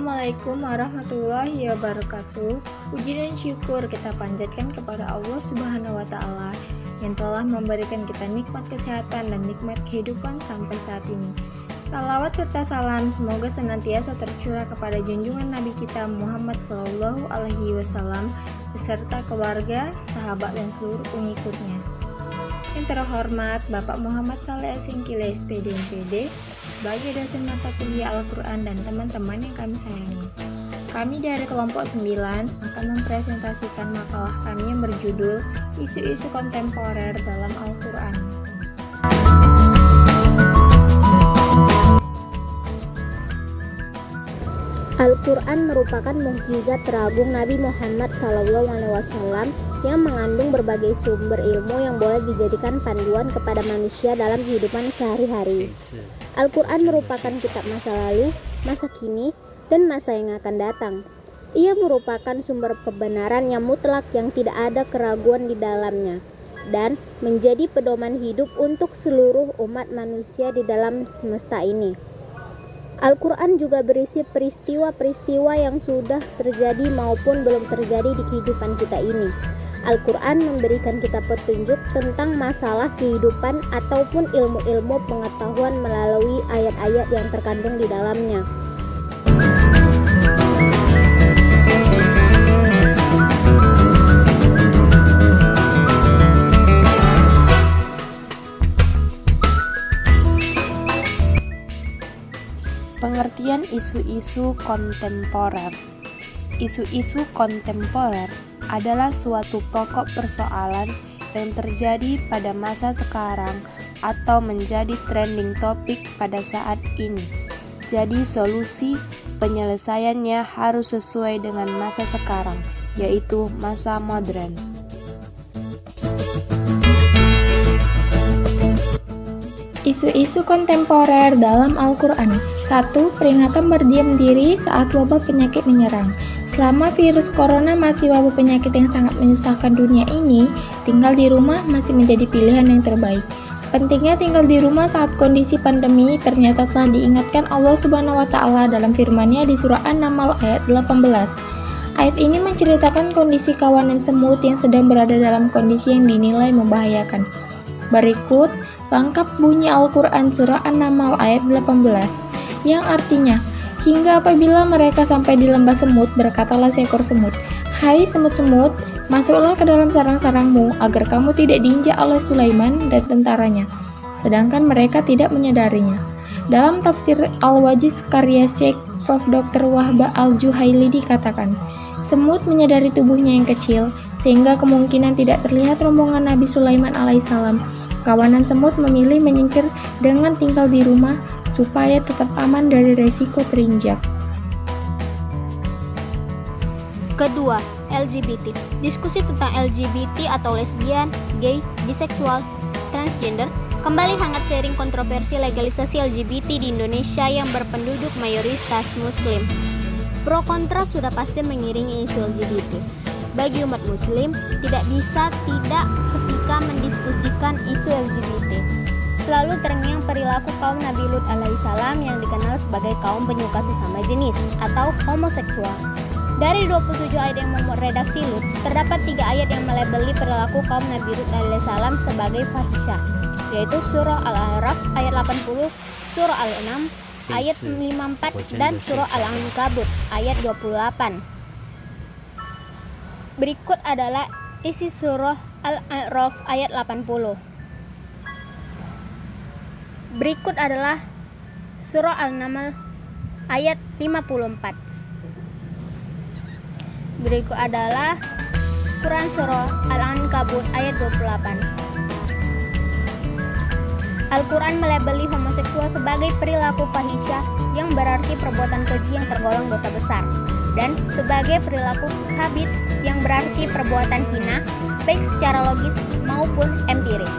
Assalamualaikum warahmatullahi wabarakatuh. Puji dan syukur kita panjatkan kepada Allah Subhanahu wa Ta'ala yang telah memberikan kita nikmat kesehatan dan nikmat kehidupan sampai saat ini. Salawat serta salam semoga senantiasa tercurah kepada junjungan Nabi kita Muhammad SAW beserta keluarga, sahabat dan seluruh pengikutnya. Yang terhormat Bapak Muhammad Saleh Singkile SPD MPD sebagai dosen mata kuliah Al-Quran dan teman-teman yang kami sayangi. Kami dari kelompok 9 akan mempresentasikan makalah kami yang berjudul Isu-isu kontemporer dalam Al-Quran. Al-Quran merupakan mukjizat teragung Nabi Muhammad SAW yang mengandung berbagai sumber ilmu yang boleh dijadikan panduan kepada manusia dalam kehidupan sehari-hari. Al-Quran merupakan kitab masa lalu, masa kini, dan masa yang akan datang. Ia merupakan sumber kebenaran yang mutlak yang tidak ada keraguan di dalamnya, dan menjadi pedoman hidup untuk seluruh umat manusia di dalam semesta ini. Al-Quran juga berisi peristiwa-peristiwa yang sudah terjadi maupun belum terjadi di kehidupan kita ini. Al-Quran memberikan kita petunjuk tentang masalah kehidupan ataupun ilmu-ilmu pengetahuan melalui ayat-ayat yang terkandung di dalamnya. Pengertian isu-isu kontemporer. Isu-isu kontemporer adalah suatu pokok persoalan yang terjadi pada masa sekarang atau menjadi trending topik pada saat ini. Jadi solusi penyelesaiannya harus sesuai dengan masa sekarang, yaitu masa modern. Isu-isu kontemporer dalam Al-Quran. 1. Peringatan berdiam diri saat wabah penyakit menyerang. Selama virus corona masih wabah penyakit yang sangat menyusahkan dunia ini, tinggal di rumah masih menjadi pilihan yang terbaik. Pentingnya tinggal di rumah saat kondisi pandemi ternyata telah diingatkan Allah Subhanahu wa Ta'ala dalam firman-Nya di surah An-Naml ayat 18. Ayat ini menceritakan kondisi kawanan semut yang sedang berada dalam kondisi yang dinilai membahayakan. Berikut lengkap bunyi Al-Quran surah An-Naml ayat 18 yang artinya, hingga apabila mereka sampai di lembah semut, berkatalah seekor semut, "Hai semut-semut, masuklah ke dalam sarang-sarangmu agar kamu tidak diinjak oleh Sulaiman dan tentaranya." Sedangkan mereka tidak menyadarinya. Dalam tafsir Al-Wajiz karya Syekh Prof. Dr. Wahbah Al-Juhaili dikatakan, semut menyadari tubuhnya yang kecil sehingga kemungkinan tidak terlihat rombongan Nabi Sulaiman alaihissalam. Kawanan semut memilih menyingkir dengan tinggal di rumah supaya tetap aman dari resiko terinjak. Kedua, LGBT. Diskusi tentang LGBT atau lesbian, gay, biseksual, transgender kembali hangat seiring kontroversi legalisasi LGBT di Indonesia yang berpenduduk mayoritas muslim. Pro kontra sudah pasti mengiringi isu LGBT. Bagi umat muslim, tidak bisa tidak ketika mendiskusikan isu LGBT. Selalu terngiang perilaku kaum Nabi Lut alaihissalam yang dikenal sebagai kaum penyuka sesama jenis atau homoseksual. Dari 27 ayat yang memuat redaksi Lut, terdapat 3 ayat yang melabeli perilaku kaum Nabi Lut alaihissalam sebagai fahisyah, yaitu surah Al-A'raf ayat 80, surah Al-An'am ayat 54, dan surah Al-Ankabut ayat 28. Berikut adalah isi surah Al-A'raf ayat 80. Berikut adalah surah Al-Naml ayat 54. Berikut adalah Quran surah Al-Ankabut ayat 28. Al-Quran melabeli homoseksual sebagai perilaku fahisyah yang berarti perbuatan keji yang tergolong dosa besar, dan sebagai perilaku khabith yang berarti perbuatan hina baik secara logis maupun empiris.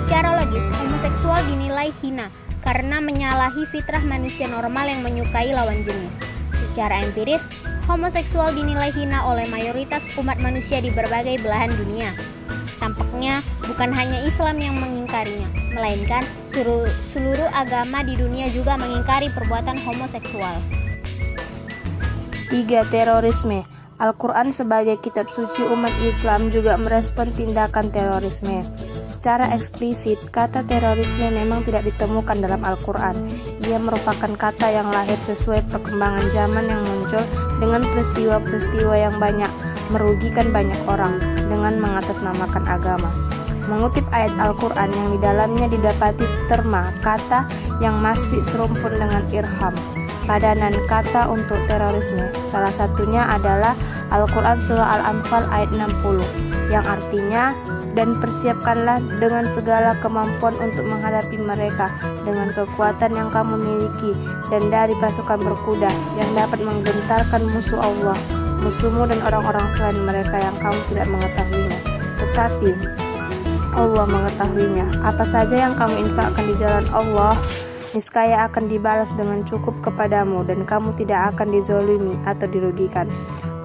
Secara logis, homoseksual dinilai hina karena menyalahi fitrah manusia normal yang menyukai lawan jenis. Secara empiris, homoseksual dinilai hina oleh mayoritas umat manusia di berbagai belahan dunia. Tampaknya bukan hanya Islam yang mengingkarinya, melainkan seluruh agama di dunia juga mengingkari perbuatan homoseksual. 3. Terorisme. Al-Quran sebagai kitab suci umat Islam juga merespon tindakan terorisme. Secara eksplisit, kata terorisme memang tidak ditemukan dalam Al-Quran. Ia merupakan kata yang lahir sesuai perkembangan zaman yang muncul dengan peristiwa-peristiwa yang banyak, merugikan banyak orang dengan mengatasnamakan agama. Mengutip ayat Al-Quran yang di dalamnya didapati terma kata yang masih serumpun dengan irham, padanan kata untuk terorisme. Salah satunya adalah Al-Quran Surah Al-Anfal ayat 60 yang artinya, dan persiapkanlah dengan segala kemampuan untuk menghadapi mereka dengan kekuatan yang kamu miliki dan dari pasukan berkuda yang dapat menggentarkan musuh Allah, musuhmu dan orang-orang selain mereka yang kamu tidak mengetahuinya, tetapi Allah mengetahuinya. Apa saja yang kamu infakkan di jalan Allah niscaya akan dibalas dengan cukup kepadamu dan kamu tidak akan dizolimi atau dirugikan.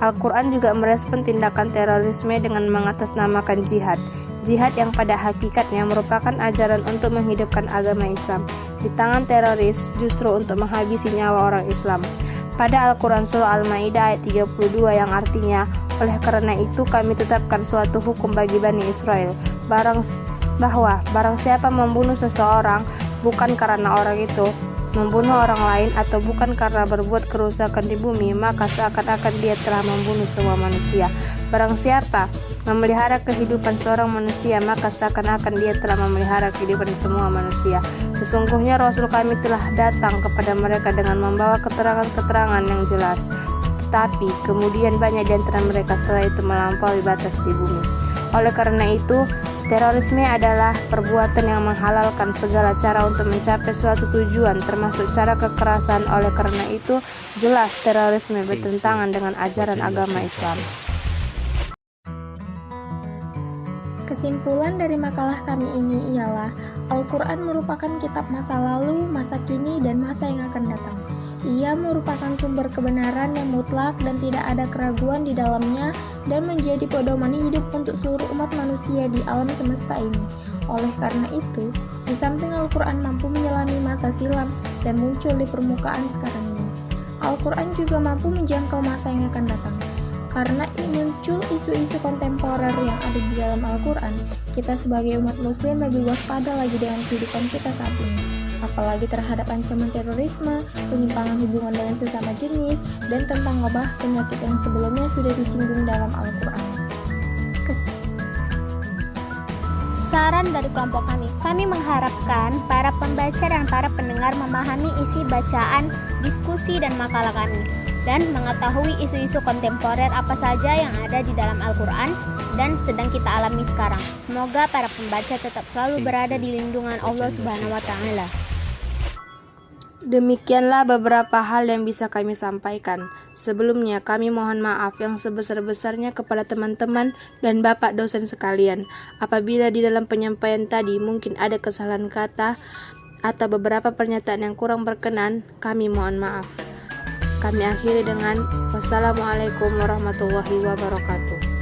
Al-Quran juga merespon tindakan terorisme dengan mengatasnamakan jihad. Jihad yang pada hakikatnya merupakan ajaran untuk menghidupkan agama Islam di tangan teroris justru untuk menghabisi nyawa orang Islam. Pada Al-Quran Surah Al-Ma'idah ayat 32 yang artinya, oleh karena itu kami tetapkan suatu hukum bagi Bani Israel, bahwa barang siapa membunuh seseorang bukan karena orang itu membunuh orang lain atau bukan karena berbuat kerusakan di bumi, maka seakan-akan dia telah membunuh semua manusia. Barang siapa memelihara kehidupan seorang manusia, maka seakan-akan dia telah memelihara kehidupan semua manusia. Sesungguhnya Rasul kami telah datang kepada mereka dengan membawa keterangan-keterangan yang jelas, tetapi kemudian banyak di antara mereka setelah itu melampaui batas di bumi. Oleh karena itu, terorisme adalah perbuatan yang menghalalkan segala cara untuk mencapai suatu tujuan, termasuk cara kekerasan. Oleh karena itu, jelas terorisme bertentangan dengan ajaran agama Islam. Kesimpulan dari makalah kami ini ialah Al-Quran merupakan kitab masa lalu, masa kini, dan masa yang akan datang. Ia merupakan sumber kebenaran yang mutlak dan tidak ada keraguan di dalamnya dan menjadi pedoman hidup untuk seluruh umat manusia di alam semesta ini. Oleh karena itu, di samping Al-Quran mampu menyelami masa silam dan muncul di permukaan sekarang ini, Al-Quran juga mampu menjangkau masa yang akan datang. Karena muncul isu-isu kontemporer yang ada di dalam Al-Quran, kita sebagai umat muslim lebih waspada lagi dengan kehidupan kita saat ini, apalagi terhadap ancaman terorisme, penyimpangan hubungan dengan sesama jenis, dan tentang wabah penyakit yang sebelumnya sudah disinggung dalam Al-Quran. Saran dari kelompok kami mengharapkan para pembaca dan para pendengar memahami isi bacaan, diskusi, dan makalah kami, dan mengetahui isu-isu kontemporer apa saja yang ada di dalam Al-Quran dan sedang kita alami sekarang. Semoga para pembaca tetap selalu berada di lindungan Allah Subhanahu wa Ta'ala. Demikianlah beberapa hal yang bisa kami sampaikan. Sebelumnya kami mohon maaf yang sebesar-besarnya kepada teman-teman dan Bapak dosen sekalian. Apabila di dalam penyampaian tadi mungkin ada kesalahan kata atau beberapa pernyataan yang kurang berkenan, kami mohon maaf. Kami akhiri dengan wassalamualaikum warahmatullahi wabarakatuh.